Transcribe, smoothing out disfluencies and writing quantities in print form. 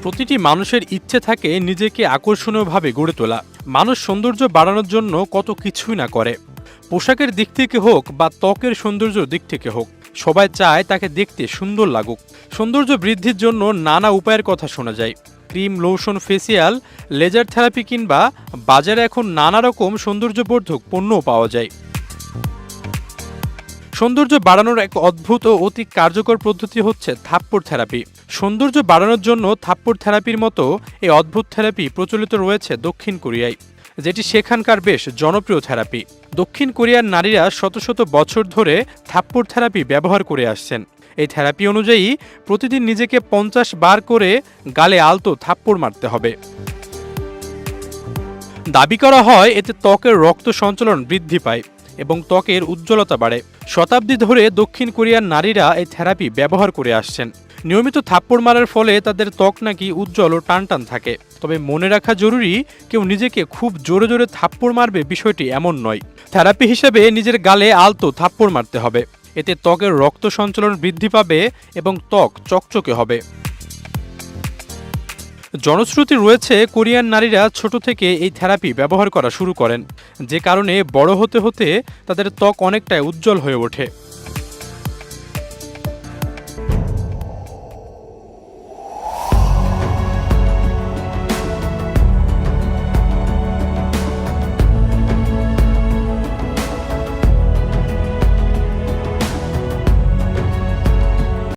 প্রতিটি মানুষের ইচ্ছে থাকে নিজেকে আকর্ষণীয়ভাবে গড়ে তোলা। মানুষ সৌন্দর্য বাড়ানোর জন্য কত কিছুই না করে। পোশাকের দিক থেকে হোক বা ত্বকের সৌন্দর্যের দিক থেকে হোক, সবাই চায় তাকে দেখতে সুন্দর লাগুক। সৌন্দর্য বৃদ্ধির জন্য নানা উপায়ের কথা শোনা যায়। Cream, lotion, facial, laser therapy কিংবা বাজারে এখন নানা রকম সৌন্দর্যবর্ধক পণ্যও পাওয়া যায়। সৌন্দর্য বাড়ানোর এক অদ্ভুত ও অতি কার্যকর পদ্ধতি হচ্ছে থাপ্পড় থেরাপি। সৌন্দর্য বাড়ানোর জন্য থাপ্পড় থেরাপির মতো এই অদ্ভুত থেরাপি প্রচলিত রয়েছে দক্ষিণ কোরিয়ায়, যেটি সেখানকার বেশ জনপ্রিয় থেরাপি। দক্ষিণ কোরিয়ার নারীরা শত শত বছর ধরে থাপ্পড় থেরাপি ব্যবহার করে আসছেন। এই থেরাপি অনুযায়ী প্রতিদিন নিজেকে 50 বার করে গালে আলতো থাপ্পড় মারতে হবে। দাবি করা হয় এতে ত্বকের রক্ত সঞ্চালন বৃদ্ধি পায় এবং ত্বকের উজ্জ্বলতা বাড়ে। শতাব্দী ধরে দক্ষিণ কোরিয়ার নারীরা এই থেরাপি ব্যবহার করে আসছেন। নিয়মিত থাপ্পড় মারার ফলে তাদের ত্বক নাকি উজ্জ্বল ও টানটান থাকে। তবে মনে রাখা জরুরি, কেউ নিজেকে খুব জোরে জোরে থাপ্পড় মারবে বিষয়টি এমন নয়। থেরাপি হিসেবে নিজের গালে আলতো থাপ্পড় মারতে হবে। এতে ত্বকের রক্ত সঞ্চালন বৃদ্ধি পাবে এবং ত্বক চকচকে হবে। জনশ্রুতি রয়েছে কোরিয়ান নারীরা ছোট থেকে এই থেরাপি ব্যবহার করা শুরু করেন, যে কারণে বড় হতে হতে তাদের ত্বক অনেকটাই উজ্জ্বল হয়ে ওঠে।